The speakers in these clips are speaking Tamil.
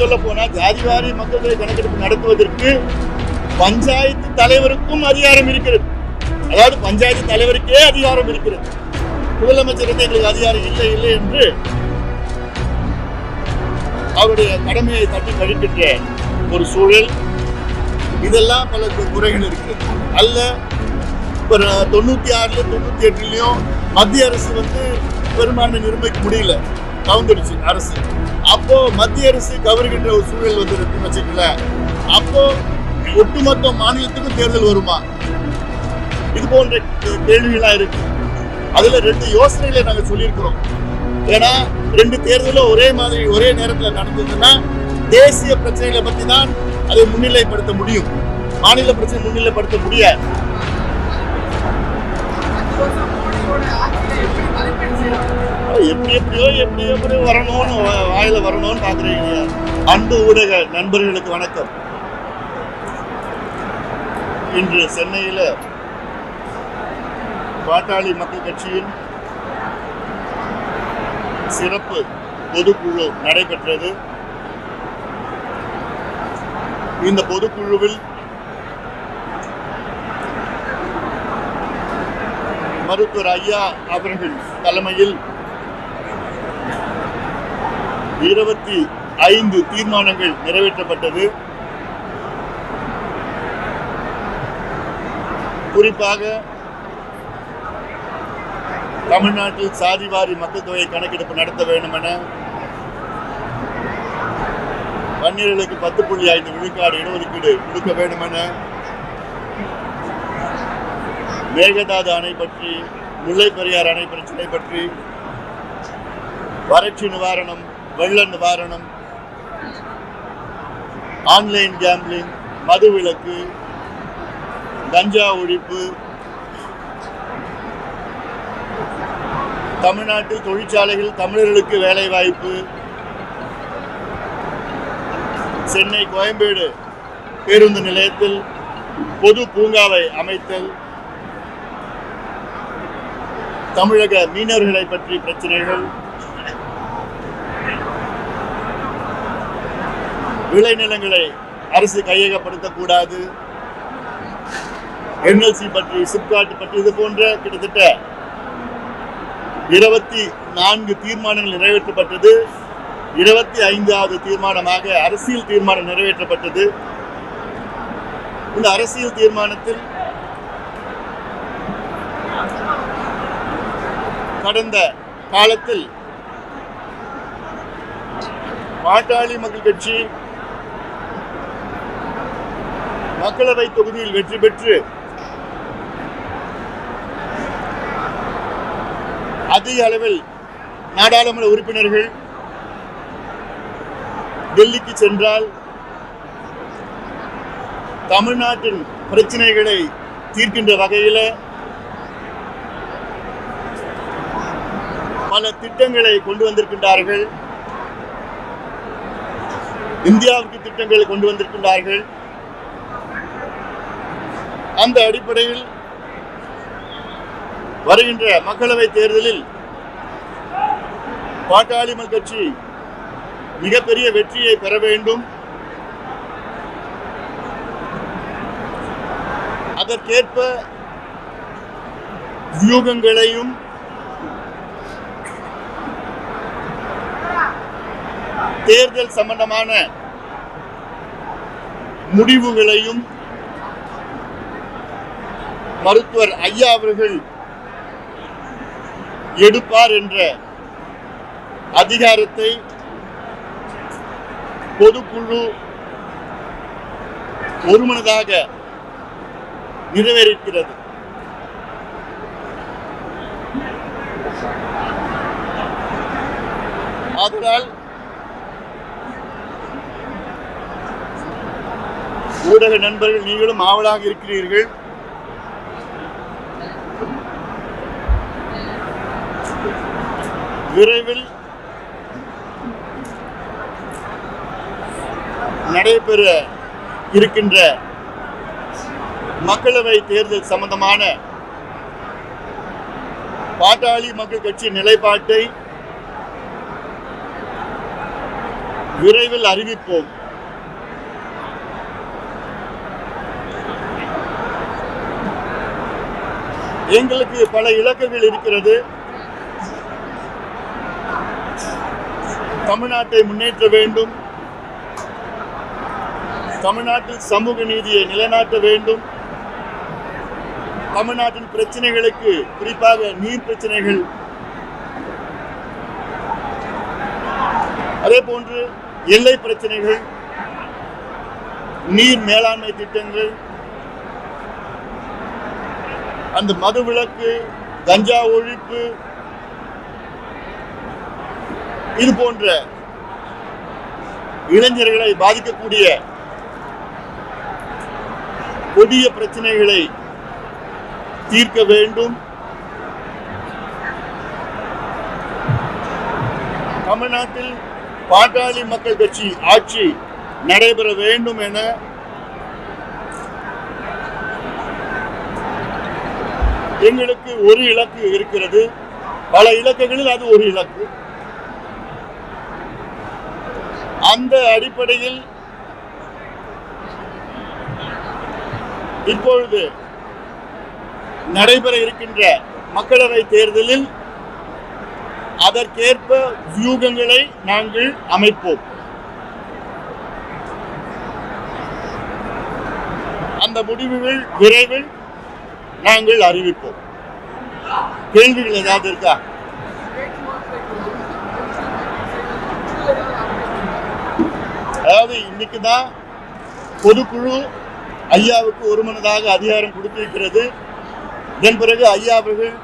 சொல்ல போனா ஜாதிவாரி மக்கள் தொகை கணக்கெடுப்பு நடத்துவதற்கு பஞ்சாயத்து தலைவருக்கும் அதிகாரம் இருக்கிறது. அதாவது பஞ்சாயத்து தலைவருக்கே அதிகாரம் இருக்கிறது. முதலமைச்சர் எங்களுக்கு அதிகாரம் இல்லை என்று அவருடைய கடமையை தட்டி கழிக்கின்ற ஒரு சூழல். இதெல்லாம் பல குறைகள் இருக்கிறது. அல்ல 96 98 மத்திய அரசு பெரும்பான்மை நிர்ணயிக்க முடியல, கவுந்துடுச்சு அரசு. அப்போ மத்திய அரசு கவர்கின்ற ஒரு சூழல் இருக்குன்னு வச்சுக்கல. அப்போ ஒட்டுமொத்த மாநிலத்துக்கும் தேர்தல் வருமா? இது போன்ற கேள்விகளா இருக்கு. அதுல 2 யோசனைகளை நாங்க சொல்லியிருக்கிறோம். ஏன்னா 2 தேர்தலும் ஒரே மாதிரி ஒரே நேரத்தில் நடந்ததுன்னா தேசிய பிரச்சனைகளை பத்தி தான் அதை முன்னிலைப்படுத்த முடியும், மாநில பிரச்சனை முன்னிலைப்படுத்த முடியாது. எப்படியோ வரணும்னு வாயில வரணும்னு பாக்குறீங்க. அன்பு ஊடக நண்பர்களுக்கு வணக்கம். இன்று சென்னையில பாட்டாளி மக்கள் கட்சியின் சிறப்பு பொதுக்குழு நடைபெற்றது. இந்த பொதுக்குழுவில் மருத்துவர் ஐயா அவர்கள் தலைமையில் 25 தீர்மானங்கள் நிறைவேற்றப்பட்டது. குறிப்பாக தமிழ்நாட்டில் சாதிவாரி மக்கள் தொகை கணக்கெடுப்பு நடத்த வேண்டும் என, வன்னியர்களுக்கு 10.5 விழுக்காடு இடஒதுக்கீடு கொடுக்க வேண்டும் என, மேகதாது அணை பற்றி, முல்லை பெரியார் அணை பிரச்சனை பற்றி, வறட்சி நிவாரணம், வெள்ள நிவாரணம், ஆன்லைன் கேம்பிளிங், மது விலக்கு, கஞ்சா ஒழிப்பு, தமிழ்நாட்டில் தொழிற்சாலைகள் தமிழர்களுக்கு வேலை வாய்ப்பு, சென்னை கோயம்பேடு பேருந்து நிலையத்தில் பொது பூங்காவை அமைத்தல், தமிழக மீனவர்களை பற்றி பிரச்சனைகள், விளைநிலங்களை அரசு கையகப்படுத்தக்கூடாது, NLC பற்றி, சிப்காட் பற்றி, இது போன்ற கிட்டத்தட்ட 24 தீர்மானங்கள் நிறைவேற்றப்பட்டது. 25வது தீர்மானமாக அரசியல் தீர்மானம் நிறைவேற்றப்பட்டது. இந்த அரசியல் தீர்மானத்தில் கடந்த காலத்தில் பாட்டாளி மக்கள் கட்சி மக்களவை தொகுதியில் வெற்றி பெற்று அதிக அளவில் நாடாளுமன்ற உறுப்பினர்கள் டெல்லிக்கு சென்றால் தமிழ்நாட்டின் பிரச்சனைகளை தீர்க்கின்ற வகையில் பல திட்டங்களை கொண்டு வந்திருக்கின்றார்கள். இந்தியாவுக்கு திட்டங்களை கொண்டு வந்திருக்கின்றார்கள். அந்த அடிப்படையில் வருகின்ற மக்களவை தேர்தலில் பாட்டாளி மக்கள் கட்சி மிகப்பெரிய வெற்றியை பெற வேண்டும். அதற்கேற்ப வியூகங்களையும் தேர்தல் சம்பந்தமான முடிவுகளையும் மருத்துவர் ஐயா அவர்கள் எடுப்பார் என்ற அதிகாரத்தை பொதுக்குழு ஒருமனதாக நிறைவேறுகிறது. அதனால் ஊடக நண்பர்கள் நீங்களும் ஆவலாக இருக்கிறீர்கள். விரைவில் நடைபெற இருக்கின்ற மக்களவை தேர்தல் சம்பந்தமான பாட்டாளி மக்கள் கட்சி நிலைப்பாட்டை விரைவில் அறிவிப்போம். எங்களுக்கு பல இலக்குகள் இருக்கிறது. தமிழ்நாட்டை முன்னேற்ற வேண்டும், தமிழ்நாட்டில் சமூக நீதியை நிலைநாட்ட வேண்டும், தமிழ்நாட்டின் பிரச்சனைகளுக்கு குறிப்பாக நீர் பிரச்சனைகள், அதே போன்று எல்லை பிரச்சனைகள், நீர் மேலாண்மை திட்டங்கள், அந்த மதுவிலக்கு, கஞ்சா ஒழிப்பு, இது போன்ற இளைஞர்களை பாதிக்கக்கூடிய கொடிய பிரச்சனைகளை தீர்க்க வேண்டும். தமிழ்நாட்டில் பாட்டாளி மக்கள் கட்சி ஆட்சி நடைபெற வேண்டும் என எங்களுக்கு ஒரு இலக்கு இருக்கிறது. பல இலக்குகளில் அது ஒரு இலக்கு. அந்த அடிப்படையில் இப்பொழுது நடைபெற இருக்கின்ற மக்களவை தேர்தலில் அதற்கேற்ப வியூகங்களை நாங்கள் அமைப்போம். அந்த முடிவுகள் விரைவில் நாங்கள் அறிவிப்போம். கேள்விகள் ஏதாவது இருக்கா? அதாவது இன்னைக்கு தான் பொதுக்குழு ஐயாவுக்கு ஒருமனதாக அதிகாரம் கொடுத்திருக்கிறது. இதன் பிறகு ஐயா அவர்கள்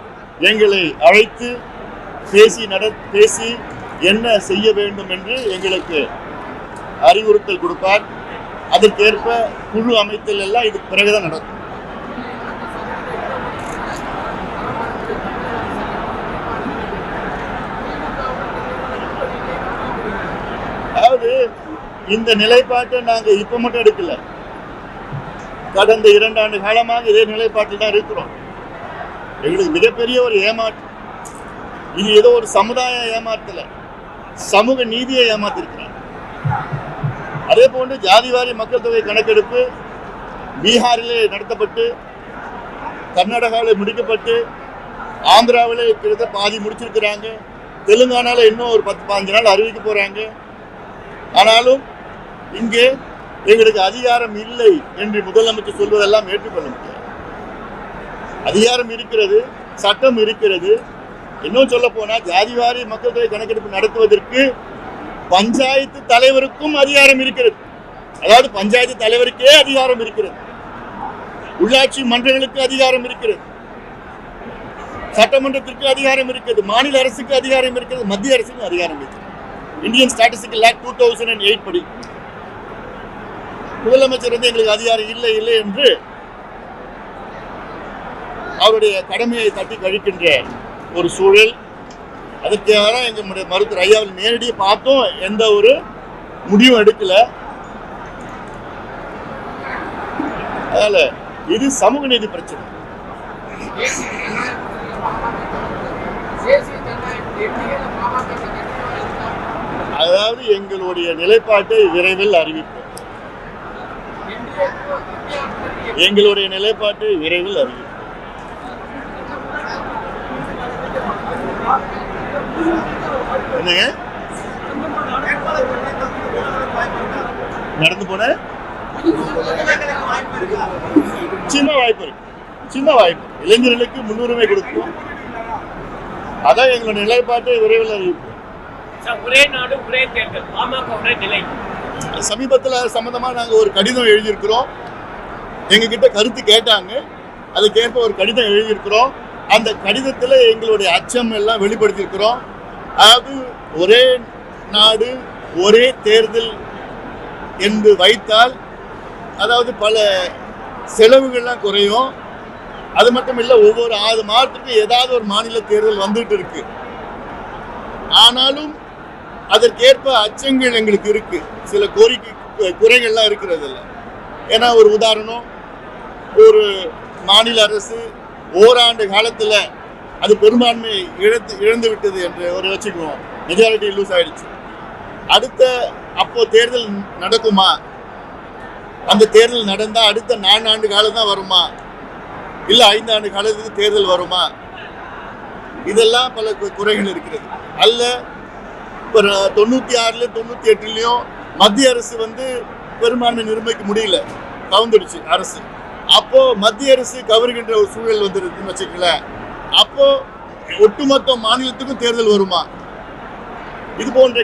எங்களை அழைத்து பேசி என்ன செய்ய வேண்டும் என்று எங்களுக்கு அறிவுறுத்தல் கொடுப்பார். அதற்கேற்ப குழு அமைத்தல் எல்லாம் இதுக்கு பிறகுதான் நடக்கும். அதாவது இந்த நிலைப்பாட்டை நாங்க இப்ப மட்டும் எடுக்கல, கடந்த 2 ஆண்டு காலமாக இதே நிலைப்பாட்டில் தான் இருக்கிறோம். எங்களுக்கு மிகப்பெரிய ஒரு ஏமாற்றம். இது ஏதோ ஒரு சமுதாய ஏமாற்றல, சமூக நீதியை ஏமாத்திருக்கிறார். அதே போன்று ஜாதிவாரி மக்கள் தொகை கணக்கெடுப்பு பீகாரிலே நடத்தப்பட்டு, கர்நாடகாவில் முடிக்கப்பட்டு, ஆந்திராவில் கிட்டத்தட்ட பாதி முடிச்சிருக்கிறாங்க, தெலுங்கானாவில் இன்னும் ஒரு 10-15 நாள் அறிவிக்க போறாங்க. ஆனாலும் இங்கே எங்களுக்கு அதிகாரம் இல்லை என்று முதலமைச்சர் சொல்வதெல்லாம் ஏற்றுக்கொள்ள முடியாது. அதிகாரம் இருக்கிறது, சட்டம் இருக்கிறது. இன்னும் சொல்ல போனா ஜாதிவாரி மக்கள் தொகை கணக்கெடுப்பு நடத்துவதற்கு பஞ்சாயத்து தலைவருக்கும் அதிகாரம் இருக்கிறது. அதாவது பஞ்சாயத்து தலைவருக்கே அதிகாரம் இருக்கிறது, உள்ளாட்சி மன்றங்களுக்கு அதிகாரம் இருக்கிறது, சட்டமன்றத்திற்கு அதிகாரம் இருக்கிறது, மாநில அரசுக்கு அதிகாரம் இருக்கிறது, மத்திய அரசுக்கு அதிகாரம் இருக்கிறது. இந்தியன் ஸ்டாட்டிஸ்டிக்கல் ஆக்ட் 2008 படி முதலமைச்சர் எங்களுக்கு அதிகாரம் இல்லை இல்லை என்று அவருடைய கடமையை தட்டி கழிக்கின்ற ஒரு சூழல். அதுக்காக எங்களுடைய மருத்துவர் ஐயாவில் நேரடியாக பார்த்தோம், எந்த ஒரு முடிவும் எடுக்கல. அதனால இது சமூக நீதி பிரச்சனை. அதாவது எங்களுடைய நிலைப்பாட்டை விரைவில் அறிவிப்போம். எங்களுடைய நிலைப்பாட்டை விரைவில் அறிவிப்போம். என்னங்க நடந்து போன சின்ன வாய்ப்பு இருக்கு, சின்ன வாய்ப்பு. இளைஞர்களுக்கு முன்னுரிமை கொடுக்கும். அதான் எங்களுடைய நிலைப்பாட்டை விரைவில் அறிவிப்போம். ஒரே நாடு ஒரே தேர்தல், பாமக நிலை. சமீபத்தில் சம்பந்தமா நாங்கள் ஒரு கடிதம் எழுதியிருக்கிறோம். எங்ககிட்ட கருத்து கேட்டாங்க, அதுக்கேற்ப ஒரு கடிதம் எழுதியிருக்கிறோம். அந்த கடிதத்தில் எங்களுடைய அச்சம் எல்லாம் வெளிப்படுத்தியிருக்கிறோம். அதாவது ஒரே நாடு ஒரே தேர்தல் என்று வைத்தால், அதாவது பல செலவுகள்லாம் குறையும். அது மட்டும் இல்லை, ஒவ்வொரு 6 மாதத்துக்கு ஏதாவது ஒரு மாநில தேர்தல் வந்துட்டு இருக்கு. ஆனாலும் அதற்கேற்ப அச்சங்கள் எங்களுக்கு இருக்கு, சில குறைகள்லாம் இருக்கிறது இல்லை. ஏன்னா ஒரு உதாரணம், ஒரு மாநில அரசு ஓராண்டு காலத்தில் அது பெரும்பான்மை இழந்து விட்டது என்று ஒரு வச்சுக்குவோம், மெஜாரிட்டி லூஸ் ஆயிடுச்சு. அடுத்த அப்போ தேர்தல் நடக்குமா? அந்த தேர்தல் நடந்தா அடுத்த 4 ஆண்டு காலம் தான் வருமா, இல்ல 5 ஆண்டு காலத்துக்கு தேர்தல் வருமா? இதெல்லாம் பல குறைகள் இருக்கிறது. அல்ல 96 98 மத்திய அரசு பெரும்பான்மை நிர்ணயிக்க முடியல, கவுந்துடுச்சு அரசு. அப்போ மத்திய அரசு கவருகின்ற ஒரு சூழல் வந்துருக்குன்னு வச்சுக்கல. அப்போ ஒட்டுமொத்த மாநிலத்துக்கும் தேர்தல் வருமா? இது போன்ற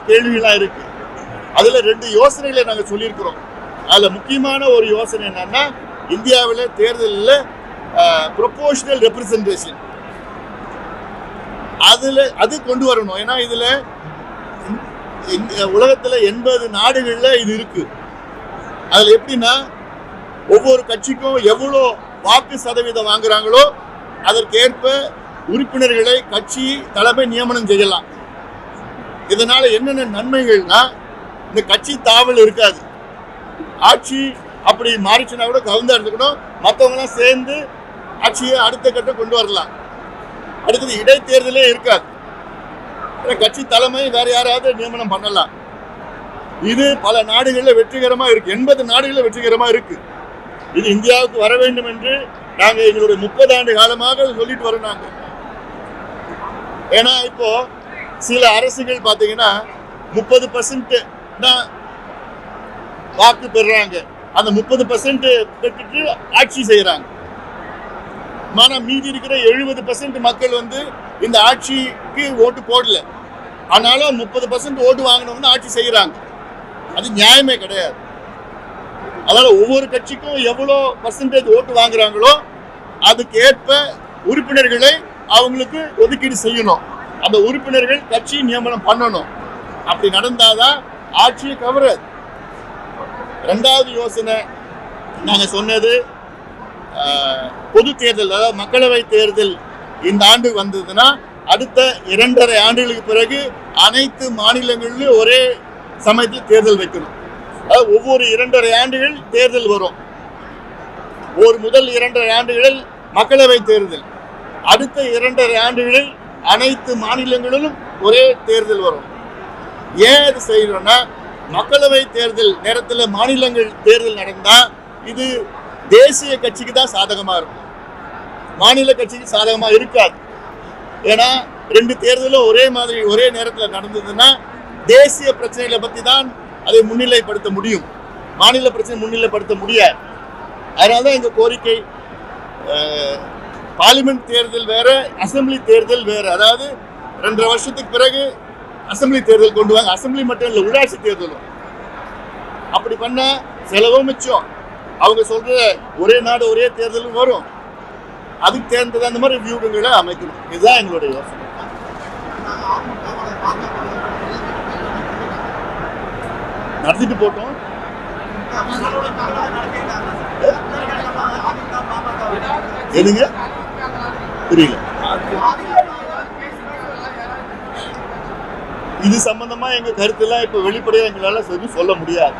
கேள்விகள்லாம் இருக்கு. அதுல 2 யோசனைகளை நாங்க சொல்லியிருக்கிறோம். அதுல முக்கியமான ஒரு யோசனை என்னன்னா, இந்தியாவில் தேர்தலில் ப்ரொபோஷனல் ரெப்ரசன்டேஷன் அது கொண்டு வரணும். ஏன்னா இதுல உலகத்துல 80 நாடுகள்ல இது இருக்கு. அதுல எப்படின்னா, ஒவ்வொரு கட்சிக்கும் எவ்வளோ வாக்கு சதவீதம் வாங்குறாங்களோ அதற்கேற்ப உறுப்பினர்களை கட்சி தலைமை நியமனம் செய்யலாம். இதனால என்னென்ன நன்மைகள்னா, இந்த கட்சி தாவல் இருக்காது. ஆட்சி அப்படி மாறிச்சுன்னா கூட கவுந்தா இருந்துக்கணும், மற்றவங்களாம் சேர்ந்து ஆட்சியை அடுத்த கட்டம் கொண்டு வரலாம். அடுத்தது இடைத்தேர்தலே இருக்காது, கட்சி தலைமை வேற யாராவது நியமனம் பண்ணலாம். இது பல நாடுகளில் வெற்றிகரமா இருக்கு, 80 நாடுகளில் வெற்றிகரமா இருக்கு. இது இந்தியாவுக்கு வர வேண்டும் என்று நாங்க எங்களுடைய 30 ஆண்டு காலமாக சொல்லிட்டு வரோம் நாங்க. ஏன்னா இப்போ சில அரசுகள் பாத்தீங்கன்னா 30% தான் வாக்கு பெறுறாங்க, அந்த 30% பெற்றுட்டு ஆட்சி செய்யறாங்க. ஆனா மீதி இருக்கிற 70% மக்கள் இந்த ஆட்சிக்கு ஓட்டு போடல, ஆனாலும் 30% ஓட்டு வாங்கினவங்க ஆட்சி செய்யறாங்க. அது நியாயமே கிடையாது. அதனால ஒவ்வொரு கட்சிக்கும் எவ்வளோ பர்சன்டேஜ் ஓட்டு வாங்குறாங்களோ அதுக்கு ஏற்ப உறுப்பினர்களை அவங்களுக்கு ஒதுக்கீடு செய்யணும். அந்த உறுப்பினர்கள் கட்சி நியமனம் பண்ணணும். அப்படி நடந்தாதான் ஆட்சியை கவராது. 2வது யோசனை நாங்க சொன்னது, பொது தேர்தல், அதாவது மக்களவை தேர்தல் இந்த ஆண்டு வந்ததுன்னா அடுத்த 2.5 ஆண்டுகளுக்கு பிறகு அனைத்து மாநிலங்களிலும் ஒரே சமயத்தில் தேர்தல் வைக்கணும். அதாவது ஒவ்வொரு 2.5 ஆண்டுகள் தேர்தல் வரும். ஒரு முதல் 2.5 ஆண்டுகளில் மக்களவை தேர்தல், அடுத்த 2.5 ஆண்டுகளில் அனைத்து மாநிலங்களிலும் ஒரே தேர்தல் வரும். ஏன் இது செய்யறோம்னா, மக்களவை தேர்தல் நேரத்தில் மாநிலங்கள் தேர்தல் நடந்தா இது தேசிய கட்சிக்கு தான் சாதகமா இருக்கும், மாநில கட்சிக்கு சாதகமா இருக்காது. ஏன்னா 2 தேர்தலும் ஒரே மாதிரி ஒரே நேரத்தில் நடந்ததுன்னா தேசிய பிரச்சனைகளை பத்தி தான் அதை முன்னிலைப்படுத்த முடியும், மாநில பிரச்சனை முன்னிலைப்படுத்த முடியாது. அதனாலதான் எங்க கோரிக்கை, பார்லிமெண்ட் தேர்தல் வேற, அசம்பிளி தேர்தல் வேற. அதாவது 2.5 வருஷத்துக்கு பிறகு அசம்பிளி தேர்தல் கொண்டு வாங்க. அசம்பிளி மட்டும் இல்லை, உள்ளாட்சி தேர்தலும். அப்படி பண்ண செலவும் மிச்சம். அவங்க சொல்ற ஒரே நாடு ஒரே தேர்தலும் வரும். அதுக்கு தேர்ந்தது அந்த மாதிரி வியூகங்களை அமைக்கணும். இதுதான் எங்களுடைய யோசனை. நடத்திட்டு போட்டோம். எதுங்க புரியல? இது சம்பந்தமா எங்க கருத்தெல்லாம் இப்ப வெளிப்படையா எங்களால சொல்ல முடியாது.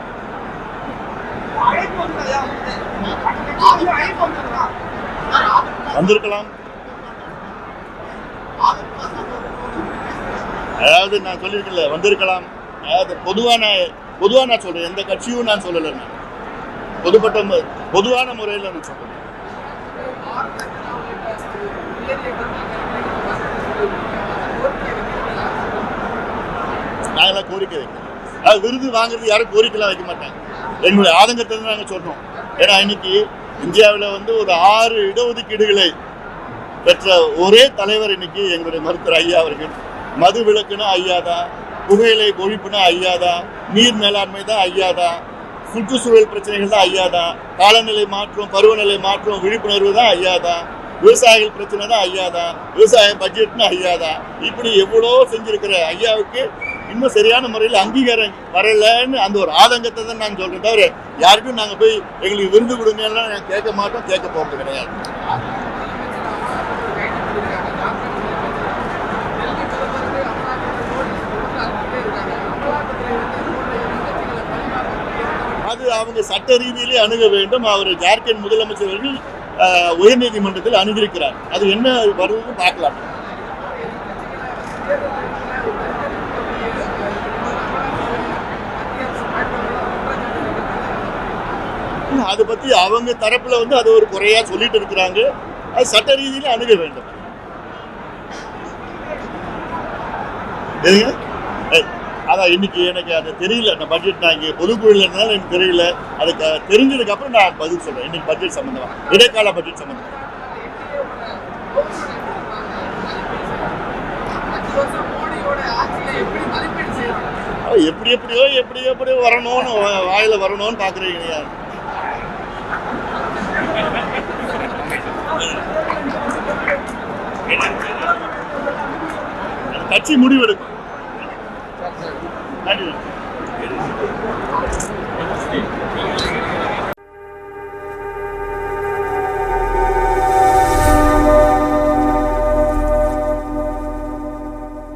வந்திருக்கலாம். அதாவது நான் சொல்லியிருக்கல, வந்திருக்கலாம். அதாவது பொதுவா நான் சொல்றேன், எந்த கட்சியும் நான் சொல்லலை. நான் பொதுவான முறையில் நான் சொல்றேன். நாங்களாம் கோரிக்கை வைக்கிறோம். அது விருது வாங்குறது யாரும் கோரிக்கைலாம் வைக்க மாட்டாங்க. எங்களுடைய ஆதங்கத்தை நாங்கள் சொல்றோம். ஏன்னா இன்னைக்கு இந்தியாவில் ஒரு 6 இடஒதுக்கீடுகளை பெற்ற ஒரே தலைவர் இன்னைக்கு எங்களுடைய மருத்துவர் ஐயா அவர்கள். மது விலக்குனா ஐயா தான், புகையிலை ஒழிப்புனா ஐயா தான், நீர் மேலாண்மை தான் ஐயா தான், சுற்றுச்சூழல் பிரச்சனைகள் தான் ஐயா தான், காலநிலை மாற்றம், பருவநிலை மாற்றம் விழிப்புணர்வு தான் ஐயா தான், விவசாயிகள் பிரச்சனை தான் ஐயா தான், விவசாய பட்ஜெட்னு ஐயா தான். இப்படி எவ்வளோ செஞ்சிருக்கிற ஐயாவுக்கு இன்னும் சரியான முறையில் அங்கீகாரம் வரலன்னு அந்த ஒரு ஆதங்கத்தை தான் நான் சொல்றேன். தவிர யாருக்கும் நாங்கள் போய் எங்களுக்கு விருது கொடுங்கலாம் கேட்க மாட்டோம், கேட்க போகிறது கிடையாது. அது அவங்க சட்ட ரீதியிலே அணுக வேண்டும். அவர் ஜார்க்கண்ட் முதலமைச்சர்கள் உயர்நீதிமன்றத்தில் அணுகியிருக்கிறார். அது என்ன வருதுன்னு பார்க்கலாம். அதை பத்தி அவங்க தரப்புல வந்து அது ஒரு குறையா சொல்லிட்டு இருக்கிறாங்க. அது சட்ட ரீதியில அணுக வேண்டும். எதுங்க? அதான் இன்னைக்கு எனக்கு அது தெரியல. நான் பட்ஜெட் நான் இங்கே பொதுக்குழுல இருந்தாலும் எனக்கு தெரியல. அதுக்கு தெரிஞ்சதுக்கு அப்புறம் நான் பதில் சொல்றேன். இன்னைக்கு பட்ஜெட் சம்பந்தமா, இடைக்கால பட்ஜெட் சம்பந்தமா. எப்படி எப்படியோ வரணும்னு வாயில வரணும்னு பாக்குறீங்க. கட்சி முடிவெடுக்கும். நன்றி.